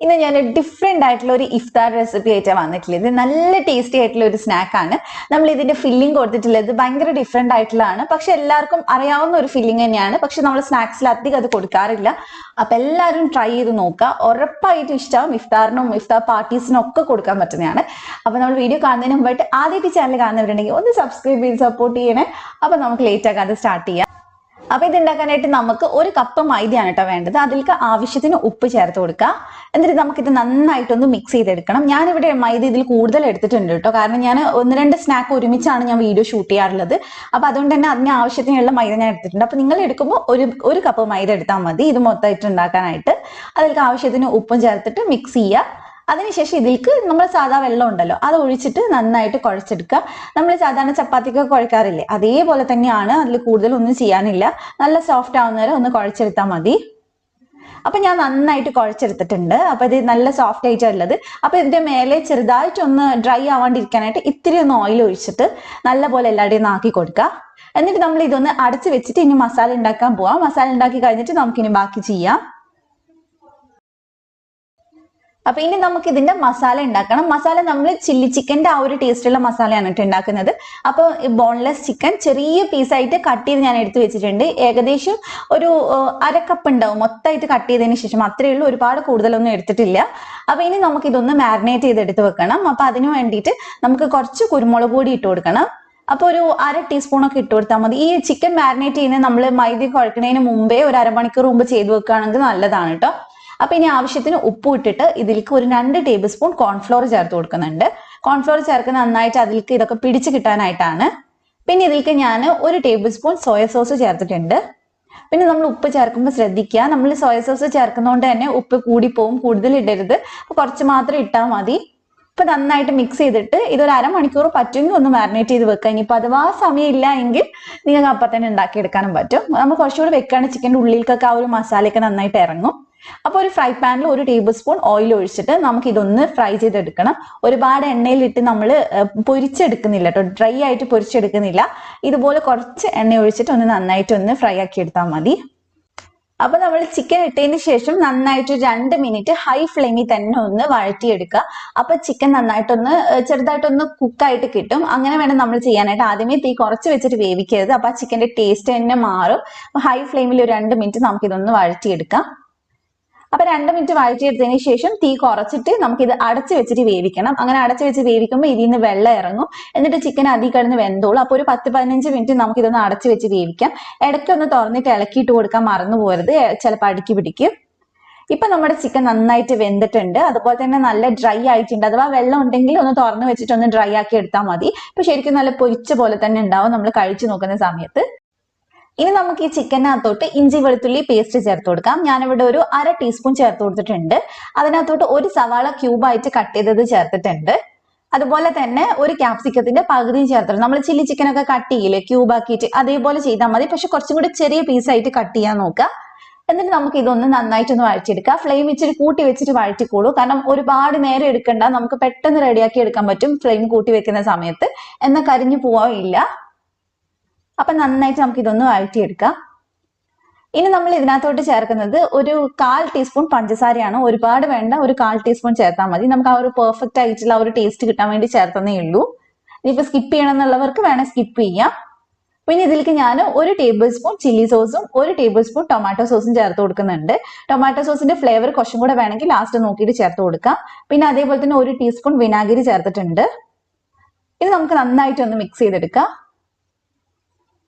ഇന്ന് ഞാൻ ഡിഫറെൻ്റ് ആയിട്ടുള്ള ഒരു ഇഫ്താർ റെസിപ്പി ആയിട്ടാണ് വന്നിട്ടുള്ളത്. ഇത് നല്ല ടേസ്റ്റി ആയിട്ടുള്ള ഒരു സ്നാക്കാണ്. നമ്മൾ ഇതിന്റെ ഫില്ലിംഗ് കൊടുത്തിട്ടുള്ളത് ഭയങ്കര ഡിഫറെൻ്റ് ആയിട്ടുള്ളതാണ്. പക്ഷെ എല്ലാവർക്കും അറിയാവുന്ന ഒരു ഫില്ലിംഗ് തന്നെയാണ്. പക്ഷെ നമ്മൾ സ്നാക്സിൽ അധികം അത് കൊടുക്കാറില്ല. അപ്പൊ എല്ലാവരും ട്രൈ ചെയ്ത് നോക്കുക. ഉറപ്പായിട്ടും ഇഷ്ടമാവും. ഇഫ്താറിനും ഇഫ്താർ പാർട്ടീസിനും ഒക്കെ കൊടുക്കാൻ പറ്റുന്നതാണ്. അപ്പൊ നമ്മൾ വീഡിയോ കാണുന്നതിന് മുമ്പായിട്ട് ആദ്യമായിട്ട് ചാനൽ കാണുന്നവരുണ്ടെങ്കിൽ ഒന്ന് സബ്സ്ക്രൈബ് ചെയ്ത് സപ്പോർട്ട് ചെയ്യണേ. അപ്പൊ നമുക്ക് ലേറ്റ് ആക്കാതെ സ്റ്റാർട്ട് ചെയ്യാം. അപ്പൊ ഇത് ഉണ്ടാക്കാനായിട്ട് നമുക്ക് 1 കപ്പ് മൈദയാണ് കേട്ടോ വേണ്ടത്. അതിലേക്ക് ആവശ്യത്തിന് ഉപ്പ് ചേർത്ത് കൊടുക്കുക. എന്നിട്ട് നമുക്കിത് നന്നായിട്ടൊന്ന് മിക്സ് ചെയ്തെടുക്കണം. ഞാനിവിടെ മൈദ ഇതിൽ കൂടുതൽ എടുത്തിട്ടുണ്ട് കേട്ടോ. കാരണം ഞാൻ 1-2 സ്നാക്ക് ഒരുമിച്ചാണ് ഞാൻ വീഡിയോ ഷൂട്ട് ചെയ്യാറുള്ളത്. അപ്പൊ അതുകൊണ്ട് തന്നെ അതിന് ആവശ്യത്തിനുള്ള മൈദ ഞാൻ എടുത്തിട്ടുണ്ട്. അപ്പൊ നിങ്ങൾ എടുക്കുമ്പോൾ ഒരു കപ്പ് മൈദ എടുത്താൽ മതി ഇത് മൊത്തമായിട്ട് ഉണ്ടാക്കാനായിട്ട്. അതിലേക്ക് ആവശ്യത്തിന് ഉപ്പും ചേർത്തിട്ട് മിക്സ് ചെയ്യുക. അതിനുശേഷം ഇതിലേക്ക് നമ്മൾ സാധാ വെള്ളം ഉണ്ടല്ലോ അത് ഒഴിച്ചിട്ട് നന്നായിട്ട് കുഴച്ചെടുക്കുക. നമ്മൾ സാധാരണ ചപ്പാത്തിക്കൊക്കെ കുഴക്കാറില്ലേ അതേപോലെ തന്നെയാണ്. അതിൽ കൂടുതലൊന്നും ചെയ്യാനില്ല. നല്ല സോഫ്റ്റ് ആവുന്നവരെ ഒന്ന് കുഴച്ചെടുത്താൽ മതി. അപ്പൊ ഞാൻ നന്നായിട്ട് കുഴച്ചെടുത്തിട്ടുണ്ട്. അപ്പൊ ഇത് നല്ല സോഫ്റ്റ് ആയിട്ടുള്ളത്. അപ്പൊ ഇതിന്റെ മേലെ ചെറുതായിട്ടൊന്ന് ഡ്രൈ ആവാണ്ടിരിക്കാനായിട്ട് ഇത്തിരി ഒന്ന് ഓയിൽ ഒഴിച്ചിട്ട് നല്ലപോലെ എല്ലാവരുടെയും ആക്കി കൊടുക്കുക. എന്നിട്ട് നമ്മൾ ഇതൊന്ന് അടച്ചു വെച്ചിട്ട് ഇനി മസാല ഉണ്ടാക്കാൻ പോവാം. മസാല ഉണ്ടാക്കി കഴിഞ്ഞിട്ട് നമുക്കിനി ബാക്കി ചെയ്യാം. അപ്പൊ ഇനി നമുക്ക് ഇതിന്റെ മസാല ഉണ്ടാക്കണം. മസാല നമ്മൾ ചില്ലി ചിക്കന്റെ ആ ഒരു ടേസ്റ്റുള്ള മസാലയാണ് കേട്ടോ ഉണ്ടാക്കുന്നത്. അപ്പോൾ ബോൺലെസ് ചിക്കൻ ചെറിയ പീസായിട്ട് കട്ട് ചെയ്ത് ഞാൻ എടുത്തു വെച്ചിട്ടുണ്ട്. ഏകദേശം ഒരു 1/2 കപ്പ് ഉണ്ടാവും മൊത്തമായിട്ട് കട്ട് ചെയ്തതിന് ശേഷം. അത്രയേ ഉള്ളൂ, ഒരുപാട് കൂടുതലൊന്നും എടുത്തിട്ടില്ല. അപ്പൊ ഇനി നമുക്ക് ഇതൊന്ന് മാരിനേറ്റ് ചെയ്ത് എടുത്ത് വെക്കണം. അപ്പൊ അതിന് വേണ്ടിയിട്ട് നമുക്ക് കുറച്ച് കുരുമുളക് പൊടി ഇട്ട് കൊടുക്കണം. അപ്പൊ ഒരു 1/2 ടീസ്പൂൺ ഒക്കെ ഇട്ട് കൊടുത്താൽ മതി. ഈ ചിക്കൻ മാരിനേറ്റ് ചെയ്യുന്നത് നമ്മൾ മൈദ കുഴക്കുന്നതിന് മുമ്പേ ഒരു അരമണിക്കൂർ മുമ്പ് ചെയ്ത് വെക്കുകയാണെങ്കിൽ നല്ലതാണ് കേട്ടോ. അപ്പൊ ഇനി ആവശ്യത്തിന് ഉപ്പ് ഇട്ടിട്ട് ഇതിലേക്ക് ഒരു 2 ടേബിൾ സ്പൂൺ കോൺഫ്ലോർ ചേർത്ത് കൊടുക്കുന്നുണ്ട്. കോൺഫ്ലോർ ചേർക്കുന്ന നന്നായിട്ട് അതിലേക്ക് ഇതൊക്കെ പിടിച്ച് കിട്ടാനായിട്ടാണ്. പിന്നെ ഇതിലേക്ക് ഞാൻ 1 ടേബിൾ സ്പൂൺ സോയ സോസ് ചേർത്തിട്ടുണ്ട്. പിന്നെ നമ്മൾ ഉപ്പ് ചേർക്കുമ്പോൾ ശ്രദ്ധിക്കുക, നമ്മൾ സോയ സോസ് ചേർക്കുന്നതുകൊണ്ട് തന്നെ ഉപ്പ് കൂടിപ്പോവും. കൂടുതൽ ഇടരുത്, അപ്പൊ കുറച്ച് മാത്രം ഇട്ടാൽ മതി. ഇപ്പൊ നന്നായിട്ട് മിക്സ് ചെയ്തിട്ട് ഇതൊരു അരമണിക്കൂർ പറ്റുമെങ്കിൽ ഒന്ന് മാരിനേറ്റ് ചെയ്ത് വെക്കുക. ഇനിയിപ്പോൾ അഥവാ സമയമില്ല എങ്കിൽ നിങ്ങൾക്ക് അപ്പം തന്നെ ഉണ്ടാക്കിയെടുക്കാനും പറ്റും. നമ്മൾ കുറച്ചുകൂടി വെക്കുകയാണെങ്കിൽ ചിക്കൻ്റെ ഉള്ളിലേക്കൊക്കെ ആ ഒരു മസാലയൊക്കെ നന്നായിട്ട് ഇറങ്ങും. അപ്പൊ ഒരു ഫ്രൈ പാനിൽ 1 ടേബിൾ സ്പൂൺ ഓയിൽ ഒഴിച്ചിട്ട് നമുക്ക് ഇതൊന്ന് ഫ്രൈ ചെയ്തെടുക്കണം. ഒരുപാട് എണ്ണയിലിട്ട് നമ്മൾ പൊരിച്ചെടുക്കുന്നില്ല കേട്ടോ, ഡ്രൈ ആയിട്ട് പൊരിച്ചെടുക്കുന്നില്ല. ഇതുപോലെ കുറച്ച് എണ്ണ ഒഴിച്ചിട്ട് ഒന്ന് നന്നായിട്ട് ഒന്ന് ഫ്രൈ ആക്കി എടുത്താൽ മതി. അപ്പൊ നമ്മൾ ചിക്കൻ ഇട്ടതിന് ശേഷം നന്നായിട്ട് 2 മിനിറ്റ് ഹൈ ഫ്ലെയിമിൽ തന്നെ ഒന്ന് വഴറ്റിയെടുക്കുക. അപ്പൊ ചിക്കൻ നന്നായിട്ടൊന്ന് ചെറുതായിട്ടൊന്ന് കുക്കായിട്ട് കിട്ടും. അങ്ങനെ വേണം നമ്മൾ ചെയ്യാനായിട്ട്. ആദ്യമേ തീ കുറച്ച് വെച്ചിട്ട് വേവിക്കരുത്, അപ്പൊ ആ ചിക്കന്റെ ടേസ്റ്റ് തന്നെ മാറും. ഹൈ ഫ്ലെയിമിൽ ഒരു 2 മിനിറ്റ് നമുക്ക് ഇതൊന്ന് വഴറ്റിയെടുക്കാം. അപ്പൊ 2 മിനിറ്റ് വഴറ്റിയെടുത്തതിന് ശേഷം തീ കുറച്ചിട്ട് നമുക്കിത് അടച്ചു വെച്ചിട്ട് വേവിക്കണം. അങ്ങനെ അടച്ചു വെച്ച് വേവിക്കുമ്പോൾ ഇതിൽ നിന്ന് വെള്ളം ഇറങ്ങും. എന്നിട്ട് ചിക്കൻ അതിൽ കിടന്ന് വെന്തോളും. അപ്പൊ ഒരു 10-15 മിനിറ്റ് നമുക്കിതൊന്ന് അടച്ചു വെച്ച് വേവിക്കാം. ഇടയ്ക്കൊന്ന് തുറന്നിട്ട് ഇളക്കിയിട്ട് കൊടുക്കാൻ മറന്നു പോകരുത്, ചിലപ്പോൾ അടുക്കി പിടിക്കും. ഇപ്പൊ നമ്മുടെ ചിക്കൻ നന്നായിട്ട് വെന്തിട്ടുണ്ട്. അതുപോലെ തന്നെ നല്ല ഡ്രൈ ആയിട്ടുണ്ട്. അഥവാ വെള്ളം ഉണ്ടെങ്കിൽ ഒന്ന് തുറന്നു വെച്ചിട്ട് ഒന്ന് ഡ്രൈ ആക്കി എടുത്താൽ മതി. ഇപ്പൊ ശരിക്കും നല്ല പൊരിച്ച പോലെ തന്നെ ഉണ്ടാവും നമ്മൾ കഴിച്ചു നോക്കുന്ന സമയത്ത്. ഇനി നമുക്ക് ഈ ചിക്കനകത്തോട്ട് ഇഞ്ചി വെളുത്തുള്ളി പേസ്റ്റ് ചേർത്ത് കൊടുക്കാം. ഞാനിവിടെ ഒരു 1/2 ടീസ്പൂൺ ചേർത്ത് കൊടുത്തിട്ടുണ്ട്. അതിനകത്തോട്ട് 1 സവാള ക്യൂബായിട്ട് കട്ട് ചെയ്തത് ചേർത്തിട്ടുണ്ട്. അതുപോലെ തന്നെ ഒരു ക്യാപ്സിക്കത്തിന്റെ പകുതിയും ചേർത്തിട്ടുണ്ട്. നമ്മൾ ചില്ലി ചിക്കനൊക്കെ കട്ട് ചെയ്യില്ലേ ക്യൂബാക്കിയിട്ട്, അതേപോലെ ചെയ്താൽ മതി. പക്ഷെ കുറച്ചും കൂടി ചെറിയ പീസായിട്ട് കട്ട് ചെയ്യാൻ നോക്കുക. എന്നിട്ട് നമുക്ക് ഇതൊന്ന് നന്നായിട്ടൊന്ന് വഴറ്റിയെടുക്കാം. ഫ്ലെയിം ഇച്ചിരി കൂട്ടി വെച്ചിട്ട് വഴറ്റിക്കോളൂ. കാരണം ഒരുപാട് നേരം എടുക്കണ്ട, നമുക്ക് പെട്ടെന്ന് റെഡിയാക്കി എടുക്കാൻ പറ്റും ഫ്ലെയിം കൂട്ടി വെക്കുന്ന സമയത്ത്. എന്നാൽ കരിഞ്ഞു പോവാറില്ല. അപ്പൊ നന്നായിട്ട് നമുക്ക് ഇതൊന്ന് വഴറ്റിയെടുക്കാം. ഇനി നമ്മൾ ഇതിനകത്തോട്ട് ചേർക്കുന്നത് ഒരു 1/4 ടീസ്പൂൺ പഞ്ചസാരയാണ്. ഒരുപാട് വേണ്ട, ഒരു 1/4 ടീസ്പൂൺ ചേർത്താൽ മതി. നമുക്ക് ആ ഒരു പെർഫെക്റ്റ് ആയിട്ടുള്ള ഒരു ടേസ്റ്റ് കിട്ടാൻ വേണ്ടി ചേർത്തന്നേ ഉള്ളൂ. ഇനിയിപ്പോൾ സ്കിപ്പ് ചെയ്യണം എന്നുള്ളവർക്ക് വേണേൽ സ്കിപ്പ് ചെയ്യാം. പിന്നെ ഇതിലേക്ക് ഞാൻ 1 ടേബിൾ സ്പൂൺ ചില്ലി സോസും 1 ടേബിൾ സ്പൂൺ ടൊമാറ്റോ സോസും ചേർത്ത് കൊടുക്കുന്നുണ്ട്. ടൊമാറ്റോ സോസിന്റെ ഫ്ലേവർ കുറച്ചും കൂടെ വേണമെങ്കിൽ ലാസ്റ്റ് നോക്കിയിട്ട് ചേർത്ത് കൊടുക്കാം. പിന്നെ അതേപോലെ തന്നെ 1 ടീസ്പൂൺ വിനാഗിരി ചേർത്തിട്ടുണ്ട്. ഇത് നമുക്ക് നന്നായിട്ട് ഒന്ന് മിക്സ് ചെയ്തെടുക്കാം.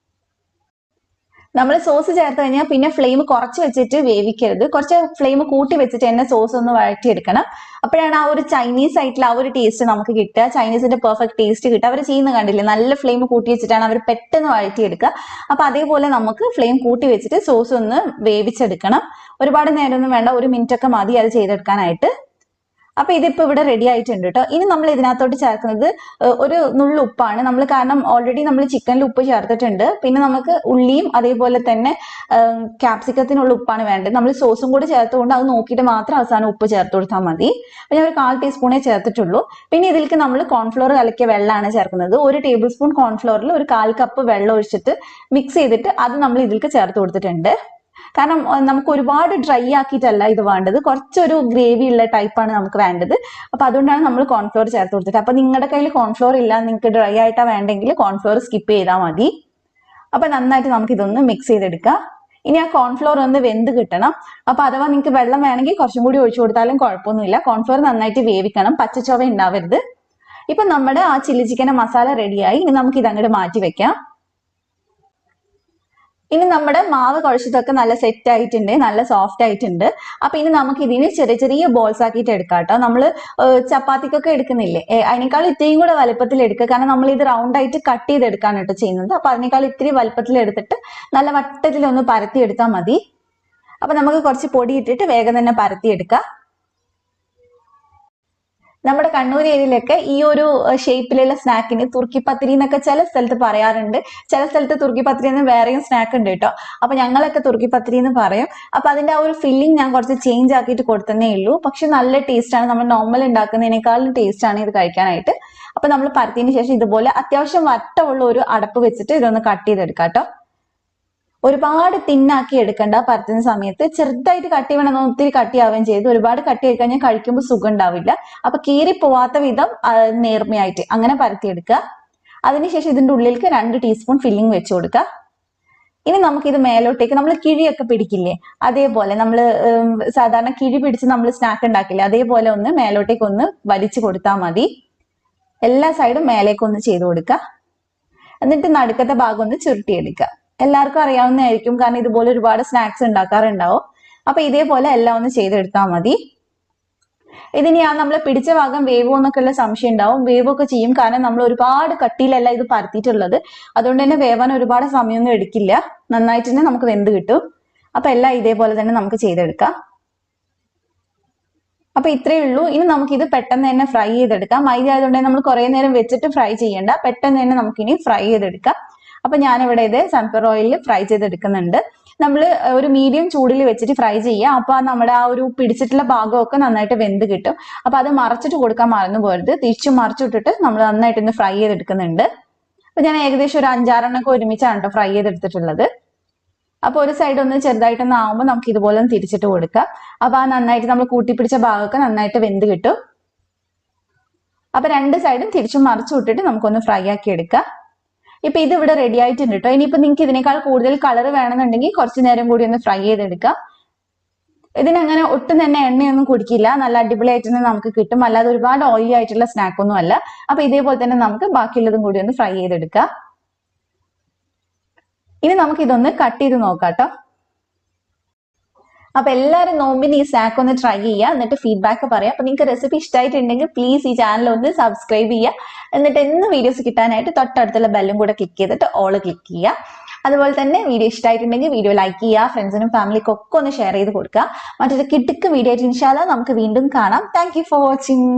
നമ്മൾ സോസ് ചേർത്ത് കഴിഞ്ഞാൽ പിന്നെ ഫ്ലെയിം കുറച്ച് വെച്ചിട്ട് വേവിക്കരുത്, കുറച്ച് ഫ്ലെയിം കൂട്ടി വെച്ചിട്ട് തന്നെ സോസ് ഒന്ന് വഴറ്റിയെടുക്കണം. അപ്പോഴാണ് ആ ഒരു ചൈനീസ് ആയിട്ടുള്ള ആ ഒരു ടേസ്റ്റ് നമുക്ക് കിട്ടുക, ചൈനീസിന്റെ പെർഫെക്റ്റ് ടേസ്റ്റ് കിട്ടുക. അവർ ചെയ്യുന്ന കണ്ടില്ലേ, നല്ല ഫ്ലെയിം കൂട്ടി വെച്ചിട്ടാണ് അവർ പെട്ടെന്ന് വഴറ്റിയെടുക്കുക. അപ്പൊ അതേപോലെ നമുക്ക് ഫ്ലെയിം കൂട്ടി വെച്ചിട്ട് സോസ് ഒന്ന് വേവിച്ചെടുക്കണം. ഒരുപാട് നേരമൊന്നും വേണ്ട, 1 മിനിറ്റ് ഒക്കെ മതി അത് ചെയ്തെടുക്കാനായിട്ട്. അപ്പൊ ഇതിപ്പോ ഇവിടെ റെഡി ആയിട്ടുണ്ട് കേട്ടോ. ഇനി നമ്മൾ ഇതിനകത്തോട്ട് ചേർക്കുന്നത് ഒരു നുള്ളു ഉപ്പാണ്. നമ്മൾ കാരണം ഓൾറെഡി നമ്മൾ ചിക്കനിൽ ഉപ്പ് ചേർത്തിട്ടുണ്ട്. പിന്നെ നമുക്ക് ഉള്ളിയും അതേപോലെ തന്നെ ക്യാപ്സിക്കത്തിനുള്ള ഉപ്പാണ് വേണ്ടത്. നമ്മൾ സോസും കൂടി ചേർത്തുകൊണ്ട് അത് നോക്കിയിട്ട് മാത്രം അവസാനം ഉപ്പ് ചേർത്ത് കൊടുത്താൽ മതി. അപ്പൊ ഞാൻ ഒരു 1/4 ടീസ്പൂണേ ചേർത്തിട്ടുള്ളൂ. പിന്നെ ഇതിലേക്ക് നമ്മൾ കോൺഫ്ലോർ കലക്കിയ വെള്ളമാണ് ചേർക്കുന്നത്. 1 ടേബിൾ സ്പൂൺ കോൺഫ്ലോറിൽ ഒരു 1/4 കപ്പ് വെള്ളം ഒഴിച്ചിട്ട് മിക്സ് ചെയ്തിട്ട് അത് നമ്മൾ ഇതിലേക്ക് ചേർത്ത് കൊടുത്തിട്ടുണ്ട്. കാരണം നമുക്ക് ഒരുപാട് ഡ്രൈ ആക്കിയിട്ടല്ല ഇത് വേണ്ടത്, കുറച്ചൊരു ഗ്രേവി ഉള്ള ടൈപ്പാണ് നമുക്ക് വേണ്ടത്. അപ്പൊ അതുകൊണ്ടാണ് നമ്മൾ കോൺഫ്ലോർ ചേർത്ത് കൊടുത്തിട്ട്. അപ്പൊ നിങ്ങളുടെ കയ്യിൽ കോൺഫ്ലോർ ഇല്ല, നിങ്ങൾക്ക് ഡ്രൈ ആയിട്ടാ വേണ്ടെങ്കിൽ കോൺഫ്ലോർ സ്കിപ്പ് ചെയ്താൽ മതി. അപ്പൊ നന്നായിട്ട് നമുക്ക് ഇതൊന്ന് മിക്സ് ചെയ്തെടുക്കാം. ഇനി ആ കോൺഫ്ലോർ ഒന്ന് വെന്ത് കിട്ടണം. അപ്പൊ അഥവാ നിങ്ങൾക്ക് വെള്ളം വേണമെങ്കിൽ കുറച്ചും കൂടി ഒഴിച്ചു കൊടുത്താലും കുഴപ്പമൊന്നുമില്ല. കോൺഫ്ലോർ നന്നായിട്ട് വേവിക്കണം, പച്ചച്ചൊവ ഉണ്ടാവരുത്. ഇപ്പൊ നമ്മുടെ ആ ചില്ലി ചിക്കൻ്റെ മസാല റെഡിയായി. ഇനി നമുക്ക് ഇതങ്ങോട്ട് മാറ്റി വെക്കാം. ഇനി നമ്മുടെ മാവ് കുഴച്ചതൊക്കെ നല്ല സെറ്റ് ആയിട്ടുണ്ട്, നല്ല സോഫ്റ്റ് ആയിട്ടുണ്ട്. അപ്പൊ ഇനി നമുക്ക് ഇതിന് ചെറിയ ചെറിയ ബോൾസ് ആക്കിയിട്ട് എടുക്കാം കേട്ടോ. നമ്മള് ചപ്പാത്തിക്കൊക്കെ എടുക്കുന്നില്ലേ, അതിനേക്കാൾ ഇത്രയും കൂടെ വലുപ്പത്തിൽ എടുക്കുക. കാരണം നമ്മൾ ഇത് റൗണ്ട് ആയിട്ട് കട്ട് ചെയ്തെടുക്കാണ് കേട്ടോ ചെയ്യുന്നത്. അപ്പൊ അതിനേക്കാൾ ഇത്തിരി വലുപ്പത്തിൽ എടുത്തിട്ട് നല്ല വട്ടത്തിൽ ഒന്ന് പരത്തി എടുത്താൽ മതി. അപ്പൊ നമുക്ക് കുറച്ച് പൊടി ഇട്ടിട്ട് വേഗം തന്നെ പരത്തി എടുക്കാം. നമ്മുടെ കണ്ണൂർ ഏരിയയിലൊക്കെ ഈ ഒരു ഷേപ്പിലുള്ള സ്നാക്കിന് തുർക്കിപ്പത്തിരി എന്നൊക്കെ ചില സ്ഥലത്ത് പറയാറുണ്ട്. ചില സ്ഥലത്ത് തുർക്കിപ്പത്തിരി എന്ന് വേറെയും സ്നാക്ക് ഉണ്ട് കേട്ടോ. അപ്പൊ ഞങ്ങളൊക്കെ തുർക്കിപ്പത്തിരി എന്ന് പറയും. അപ്പൊ അതിന്റെ ആ ഒരു ഫില്ലിംഗ് ഞാൻ കുറച്ച് ചേഞ്ച് ആക്കിയിട്ട് കൊടുത്തതേ ഉള്ളൂ. പക്ഷെ നല്ല ടേസ്റ്റ് ആണ്, നമ്മൾ നോർമൽ ഉണ്ടാക്കുന്നതിനേക്കാളും ടേസ്റ്റ് ആണ് ഇത് കഴിക്കാനായിട്ട്. അപ്പൊ നമ്മൾ പരത്തിയതിന് ശേഷം ഇതുപോലെ അത്യാവശ്യം വട്ടമുള്ള ഒരു അടപ്പ് വെച്ചിട്ട് ഇതൊന്ന് കട്ട് ചെയ്തെടുക്കാം കേട്ടോ. ഒരുപാട് തിന്നാക്കി എടുക്കണ്ട. പരത്തുന്ന സമയത്ത് ചെറുതായിട്ട് കട്ടി വേണം, ഒത്തിരി കട്ടിയാവുകയും ചെയ്തു. ഒരുപാട് കട്ടി ആയി കഴിഞ്ഞാൽ കഴിക്കുമ്പോൾ സുഖം ഉണ്ടാവില്ല. അപ്പൊ കീറി പോവാത്ത വിധം നേർമയായിട്ട് അങ്ങനെ പരത്തിയെടുക്കുക. അതിനുശേഷം ഇതിന്റെ ഉള്ളിലേക്ക് 2 ടീസ്പൂൺ ഫില്ലിംഗ് വെച്ച് കൊടുക്കുക. ഇനി നമുക്കിത് മേലോട്ടേക്ക്, നമ്മൾ കിഴിയൊക്കെ പിടിക്കില്ലേ, അതേപോലെ നമ്മൾ സാധാരണ കിഴി പിടിച്ച് നമ്മൾ സ്നാക്ക് ഉണ്ടാക്കില്ലേ, അതേപോലെ ഒന്ന് മേലോട്ടേക്ക് ഒന്ന് വലിച്ചു കൊടുത്താൽ മതി. എല്ലാ സൈഡും മേലേക്കൊന്ന് ചെയ്ത് കൊടുക്കുക. എന്നിട്ട് നടുക്കത്തെ ഭാഗം ഒന്ന് ചുരുട്ടിയെടുക്കുക. എല്ലാവർക്കും അറിയാവുന്നതായിരിക്കും, കാരണം ഇതുപോലെ ഒരുപാട് സ്നാക്സ് ഉണ്ടാക്കാറുണ്ടാവും. അപ്പൊ ഇതേപോലെ എല്ലാം ഒന്ന് ചെയ്തെടുത്താൽ മതി. ഇതിനി നമ്മൾ പിടിച്ച ഭാഗം വേവോ എന്നൊക്കെ ഉള്ള സംശയം ഉണ്ടാവും. വേവൊക്കെ ചെയ്യും, കാരണം നമ്മൾ ഒരുപാട് കട്ടിയിലല്ല ഇത് പരത്തിയിട്ടുള്ളത്. അതുകൊണ്ട് തന്നെ വേവാൻ ഒരുപാട് സമയമൊന്നും എടുക്കില്ല, നന്നായിട്ട് തന്നെ നമുക്ക് വെന്ത് കിട്ടും. അപ്പൊ എല്ലാം ഇതേപോലെ തന്നെ നമുക്ക് ചെയ്തെടുക്കാം. അപ്പൊ ഇത്രയേ ഉള്ളൂ. ഇനി നമുക്കിത് പെട്ടെന്ന് തന്നെ ഫ്രൈ ചെയ്തെടുക്കാം. മൈദ ആയതുകൊണ്ട് നമ്മൾ കുറെ നേരം വെച്ചിട്ട് ഫ്രൈ ചെയ്യേണ്ട, പെട്ടെന്ന് തന്നെ നമുക്കിനി ഫ്രൈ ചെയ്തെടുക്കാം. അപ്പൊ ഞാനിവിടെ ഇത് സൺഫ്ലവർ ഓയിലിൽ ഫ്രൈ ചെയ്തെടുക്കുന്നുണ്ട്. നമ്മൾ ഒരു മീഡിയം ചൂടിൽ വെച്ചിട്ട് ഫ്രൈ ചെയ്യുക. അപ്പൊ നമ്മുടെ ആ ഒരു പിടിച്ചിട്ടുള്ള ഭാഗമൊക്കെ നന്നായിട്ട് വെന്ത് കിട്ടും. അപ്പൊ അത് മറച്ചിട്ട് കൊടുക്കാൻ മറന്നു പോകരുത്. തിരിച്ചു മറിച്ചിട്ടിട്ട് നമ്മൾ നന്നായിട്ട് ഒന്ന് ഫ്രൈ ചെയ്തെടുക്കുന്നുണ്ട്. അപ്പൊ ഞാൻ ഏകദേശം ഒരു 5-6 ഒരുമിച്ചാണ് കേട്ടോ ഫ്രൈ ചെയ്തെടുത്തിട്ടുള്ളത്. അപ്പൊ ഒരു സൈഡ് ഒന്ന് ചെറുതായിട്ടൊന്ന് ആവുമ്പോൾ നമുക്ക് ഇതുപോലെ ഒന്ന് തിരിച്ചിട്ട് കൊടുക്കാം. അപ്പൊ ആ നന്നായിട്ട് നമ്മൾ കൂട്ടിപ്പിടിച്ച ഭാഗമൊക്കെ നന്നായിട്ട് വെന്ത് കിട്ടും. അപ്പൊ 2 സൈഡും തിരിച്ചും മറിച്ചു വിട്ടിട്ട് നമുക്കൊന്ന് ഫ്രൈ ആക്കി എടുക്കാം. ഇപ്പൊ ഇത് ഇവിടെ റെഡി ആയിട്ടുണ്ട് കേട്ടോ. ഇനിയിപ്പോ നിങ്ങൾക്ക് ഇതിനേക്കാൾ കൂടുതൽ കളർ വേണമെന്നുണ്ടെങ്കിൽ കുറച്ചു നേരം കൂടി ഒന്ന് ഫ്രൈ ചെയ്തെടുക്കാം. ഇതിനങ്ങനെ ഒട്ടും തന്നെ എണ്ണയൊന്നും കുടിക്കില്ല, നല്ല അടിപൊളിയായിട്ട് തന്നെ നമുക്ക് കിട്ടും. അല്ലാതെ ഒരുപാട് ഓയിലി ആയിട്ടുള്ള സ്നാക്ക് ഒന്നും അല്ല. അപ്പൊ ഇതേപോലെ തന്നെ നമുക്ക് ബാക്കിയുള്ളതും കൂടി ഒന്ന് ഫ്രൈ ചെയ്തെടുക്കാം. ഇനി നമുക്ക് ഇതൊന്ന് കട്ട് ചെയ്ത് നോക്കാം കേട്ടോ. അപ്പൊ എല്ലാവരും നോമ്പിന് ഈ സ്നാക്ക് ഒന്ന് ട്രൈ ചെയ്യുക, എന്നിട്ട് ഫീഡ്ബാക്ക് പറയാം. അപ്പൊ നിങ്ങൾക്ക് റെസിപ്പി ഇഷ്ടമായിട്ടുണ്ടെങ്കിൽ പ്ലീസ് ഈ ചാനൽ ഒന്ന് സബ്സ്ക്രൈബ് ചെയ്യുക. എന്നിട്ട് എന്ന് വീഡിയോസ് കിട്ടാനായിട്ട് തൊട്ടടുത്തുള്ള ബെല്ലും കൂടെ ക്ലിക്ക് ചെയ്തിട്ട് ഓൾ ക്ലിക്ക് ചെയ്യുക. അതുപോലെ തന്നെ വീഡിയോ ഇഷ്ടമായിട്ടുണ്ടെങ്കിൽ വീഡിയോ ലൈക്ക് ചെയ്യുക, ഫ്രണ്ട്സിനും ഫാമിലിക്കും ഒക്കെ ഒന്ന് ഷെയർ ചെയ്ത് കൊടുക്കുക. മറ്റൊരു കിടുക്ക് വീഡിയോ ആയിട്ട് ഇൻഷാ അല്ലാഹ് നമുക്ക് വീണ്ടും കാണാം. Thank you for watching.